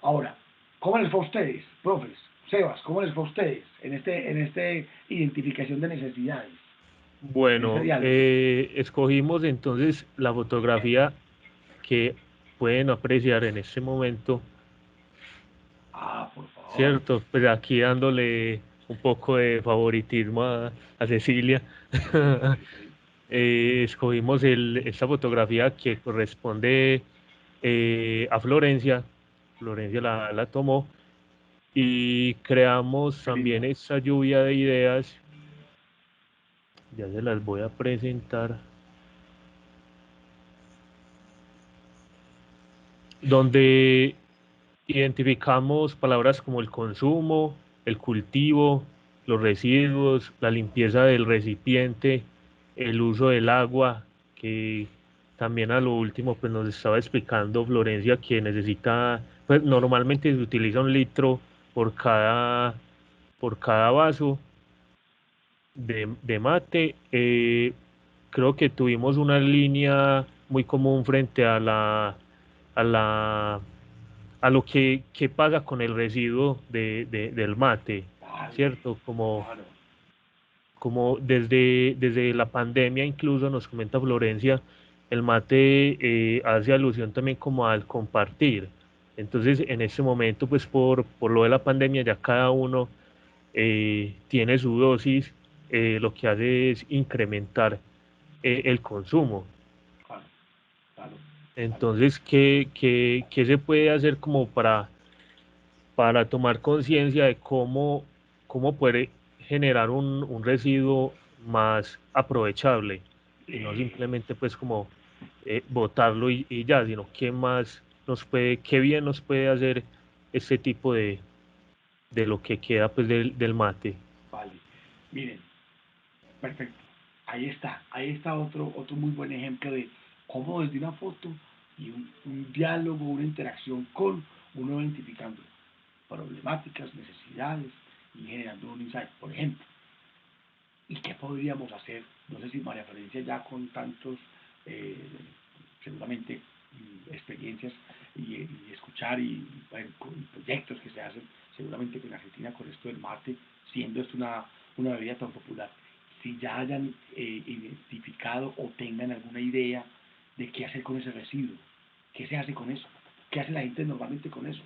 Ahora, ¿cómo les fue a ustedes, profes? Sebas, ¿cómo les fue a ustedes en este identificación de necesidades, en este Bueno, diálogo? escogimos entonces la fotografía que pueden apreciar en este momento, Ah, por favor. ¿cierto? Pues aquí dándole un poco de favoritismo a Cecilia. Ok. Escogimos esta fotografía que corresponde a Florencia. Florencia la tomó y creamos Qué también linda. esa lluvia de ideas. Ya se las voy a presentar. Donde identificamos palabras como el consumo, el cultivo, los residuos, la limpieza del recipiente, el uso del agua, que también a lo último pues nos estaba explicando Florencia que necesita, pues normalmente se utiliza 1 litro por cada vaso de mate. Creo que tuvimos una línea muy común frente a la a lo que pasa con el residuo del mate, Vale, ¿cierto? Como, claro. como desde la pandemia incluso nos comenta Florencia, el mate hace alusión también como al compartir. Entonces, en este momento, pues por lo de la pandemia, ya cada uno tiene su dosis, lo que hace es incrementar el consumo. Claro, claro, claro. Entonces, ¿qué se puede hacer como para tomar conciencia de cómo poder generar un residuo más aprovechable y no Eh, simplemente pues como botarlo y ya, sino qué bien nos puede hacer este tipo de lo que queda pues del mate? vale. Miren, perfecto. Ahí está otro muy buen ejemplo de cómo desde una foto y un diálogo, una interacción con uno va identificando problemáticas, necesidades y generando un insight. Por ejemplo, ¿y qué podríamos hacer? No sé si María Florencia ya con tantos, eh, seguramente, experiencias y escuchar bueno, y proyectos que se hacen, seguramente que en Argentina con esto del mate, siendo esto una bebida tan popular, si ya hayan identificado o tengan alguna idea de qué hacer con ese residuo, qué se hace con eso, qué hace la gente normalmente con eso.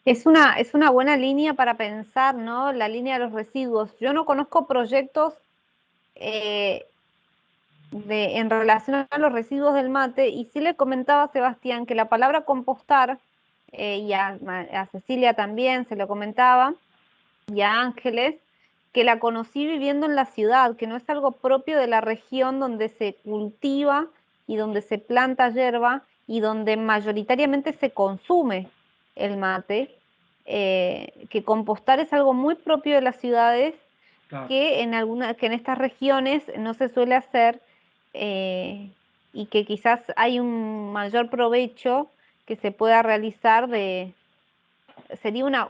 Es una buena línea para pensar, ¿no? La línea de los residuos. Yo no conozco proyectos eh, en relación a los residuos del mate y sí le comentaba a Sebastián que la palabra compostar, y a Cecilia también se lo comentaba, y a Ángeles, que la conocí viviendo en la ciudad, que no es algo propio de la región donde se cultiva y donde se planta yerba y donde mayoritariamente se consume el mate, que compostar es algo muy propio de las ciudades Claro, que en estas regiones no se suele hacer, eh, y que quizás hay un mayor provecho que se pueda realizar sería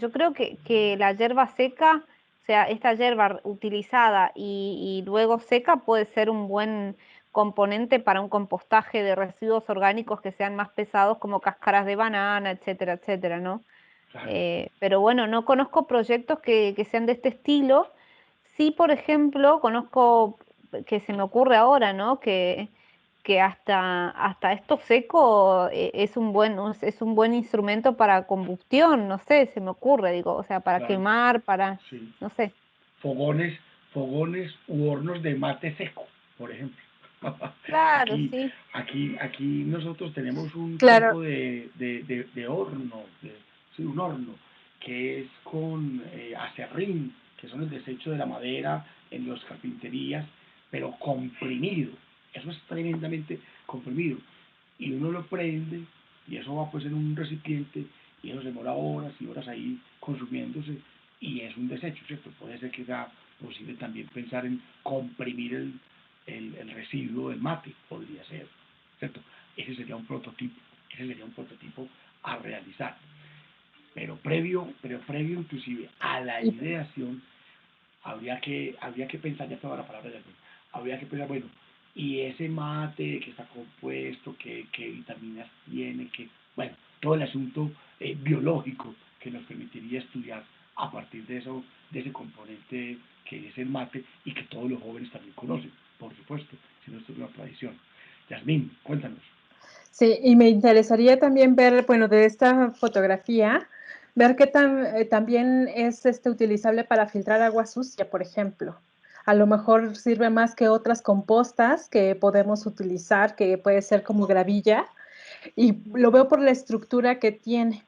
yo creo que la hierba seca, o sea, esta hierba utilizada y luego seca puede ser un buen componente para un compostaje de residuos orgánicos que sean más pesados como cáscaras de banana, etcétera, etcétera, ¿no? claro. Pero bueno, no conozco proyectos que sean de este estilo. Sí, por ejemplo, conozco, que se me ocurre ahora, ¿no? Que hasta esto seco es un buen instrumento para combustión, no sé, se me ocurre, digo, o sea, para Claro, quemar, sí. no sé. Fogones, fogones u hornos de mate seco, por ejemplo. Claro, Aquí, sí. aquí nosotros tenemos un Claro. tipo de horno, sí, un horno, que es con acerrín, que son el desecho de la madera en las carpinterías, pero comprimido. Eso es tremendamente comprimido. Y uno lo prende y eso va pues en un recipiente y eso se demora horas y horas ahí consumiéndose y es un desecho, ¿cierto? Puede ser que sea posible también pensar en comprimir el residuo del mate, podría ser, ¿cierto? Ese sería un prototipo a realizar. Pero previo inclusive a la Y ideación, habría que pensar, ya toda la palabra de habría que pensar, bueno, y ese mate, de qué está compuesto, qué vitaminas tiene, bueno, todo el asunto biológico que nos permitiría estudiar a partir de eso, de ese componente que es el mate y que todos los jóvenes también conocen, por supuesto, si no es una tradición. Yasmín, cuéntanos. Sí, y me interesaría también ver, bueno, de esta fotografía, ver qué también es utilizable para filtrar agua sucia, por ejemplo. A lo mejor sirve más que otras compostas que podemos utilizar, que puede ser como gravilla, y lo veo por la estructura que tiene.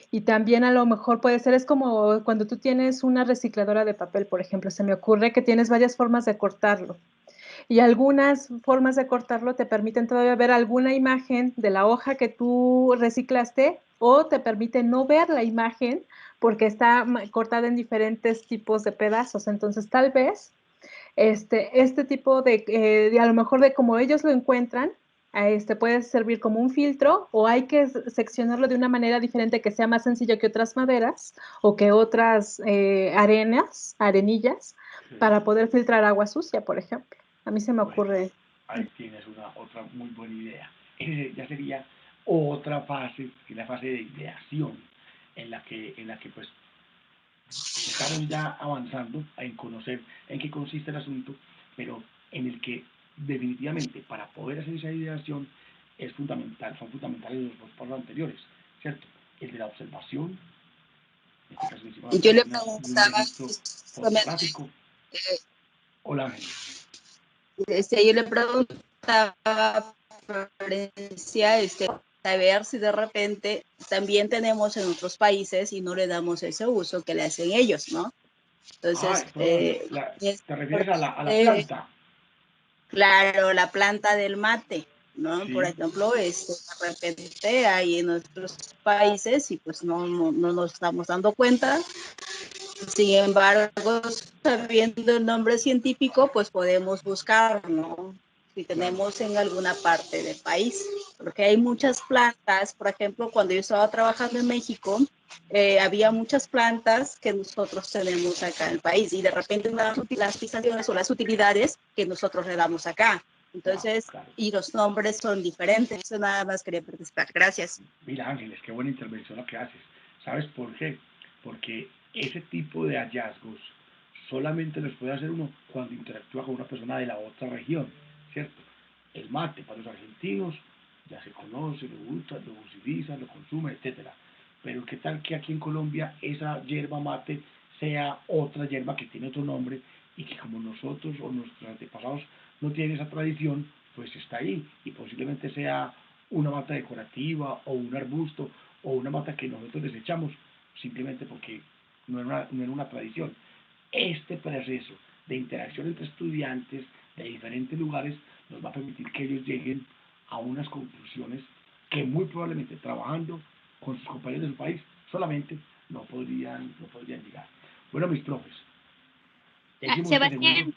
Y también a lo mejor puede ser, es como cuando tú tienes una recicladora de papel, por ejemplo, se me ocurre que tienes varias formas de cortarlo. Y algunas formas de cortarlo te permiten todavía ver alguna imagen de la hoja que tú reciclaste o te permite no ver la imagen porque está cortada en diferentes tipos de pedazos. Entonces, tal vez este tipo de a lo mejor de como ellos lo encuentran, puede servir como un filtro o hay que seccionarlo de una manera diferente que sea más sencillo que otras maderas o que otras arenillas, Sí. para poder filtrar agua sucia, por ejemplo. A mí se me Bueno, ocurre. ahí tienes otra muy buena idea. Ese ya sería otra fase, que es la fase de ideación, en la que pues estamos ya avanzando en conocer en qué consiste el asunto, pero en el que definitivamente para poder hacer esa ideación son fundamentales los dos pasos anteriores, ¿cierto? El de la observación, en este caso hicimos a Yo le través de un preguntaba registro justamente, fotográfico. Hola Ángeles. yo le preguntaba a Florencia, saber si de repente también tenemos en otros países y no le damos ese uso que le hacen ellos, ¿no? Entonces, ¿Te refieres a la eh, planta? claro, la planta del mate, ¿no? Por Sí. ejemplo, de repente hay en nuestros países y pues no nos estamos dando cuenta. Sin embargo, sabiendo el nombre científico, pues podemos buscar, ¿no? Si tenemos en alguna parte del país, porque hay muchas plantas, por ejemplo, cuando yo estaba trabajando en México, había muchas plantas que nosotros tenemos acá en el país y de repente las utilizaciones o las utilidades que nosotros le damos acá. Entonces, Claro. Y los nombres son diferentes. Eso nada más quería participar. Gracias. Mira Ángeles, qué buena intervención lo que haces. ¿Sabes por qué? Porque ese tipo de hallazgos solamente los puede hacer uno cuando interactúa con una persona de la otra región, ¿cierto? El mate para los argentinos ya se conoce, lo gusta, lo utiliza, lo consume, etcétera. Pero qué tal que aquí en Colombia esa yerba mate sea otra yerba que tiene otro nombre y que como nosotros o nuestros antepasados no tienen esa tradición, pues está ahí y posiblemente sea una mata decorativa o un arbusto o una mata que nosotros desechamos simplemente porque no era una tradición. Este proceso de interacción entre estudiantes de diferentes lugares nos va a permitir que ellos lleguen a unas conclusiones que muy probablemente trabajando con sus compañeros de su país solamente no podrían llegar. Bueno, mis profes, ya hicimos este segundo. Sebastián,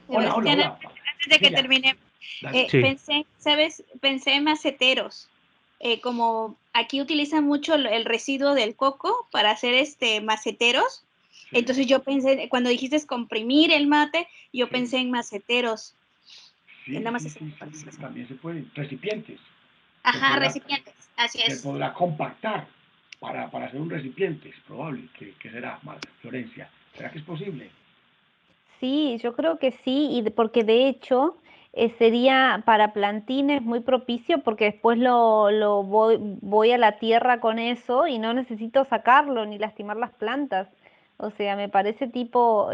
Hola, hola, Sebastián, hola. antes de que Celia, termine, dale. Sí. pensé en maceteros. Como aquí utilizan mucho el residuo del coco para hacer maceteros, Sí, entonces yo pensé, cuando dijiste comprimir el mate, yo sí, pensé en maceteros. sí, Nada más sí, eso. sí, sí, también se pueden. Recipientes. Se Ajá, podrá, recipientes, así se es. podrá compactar para hacer un recipiente. Es probable que será, Florencia. ¿Será que es posible? Sí, yo creo que sí, porque de hecho sería para plantines muy propicio porque después lo voy a la tierra con eso y no necesito sacarlo ni lastimar las plantas. O sea, me parece tipo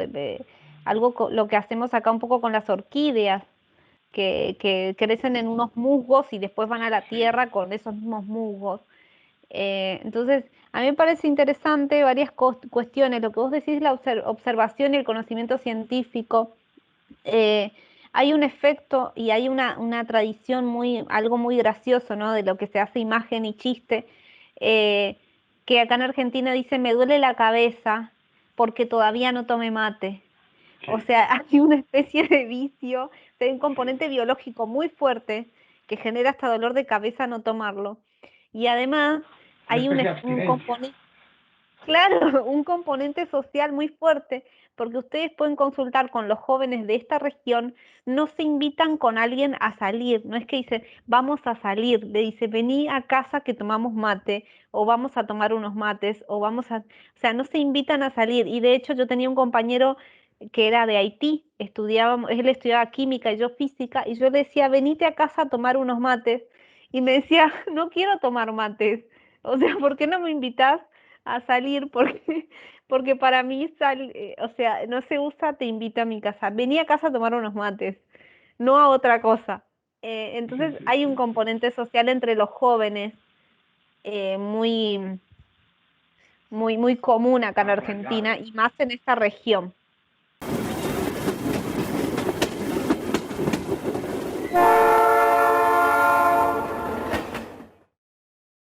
algo lo que hacemos acá un poco con las orquídeas, que crecen en unos musgos y después van a la Sí, tierra con esos mismos musgos. Entonces, a mí me parece interesante varias cuestiones. Lo que vos decís, la observación y el conocimiento científico. eh, Hay un efecto y hay una tradición algo muy gracioso, ¿no? De lo que se hace imagen y chiste, eh, que acá en Argentina dice, me duele la cabeza porque todavía no tomé mate. O sí, sea, hay una especie de vicio, hay un sí. componente biológico muy fuerte que genera hasta dolor de cabeza no tomarlo. Y además Una hay especie de un abstinencia. componente, Claro, un componente social muy fuerte, porque ustedes pueden consultar con los jóvenes de esta región, no se invitan con alguien a salir, no es que dicen, vamos a salir, le dice, vení a casa que tomamos mate, o vamos a tomar unos mates, o sea, no se invitan a salir. Y de hecho yo tenía un compañero que era de Haití, estudiábamos, él estudiaba química y yo física, y yo le decía, venite a casa a tomar unos mates, y me decía, no quiero tomar mates, o sea, ¿por qué no me invitas a salir? Porque para mí, o sea, no se usa, te invito a mi casa. Vení a casa a tomar unos mates, no a otra cosa. Sí, Entonces sí, hay un sí. componente social entre los jóvenes muy, muy, muy común acá en Arraigado. Argentina y más en esta región.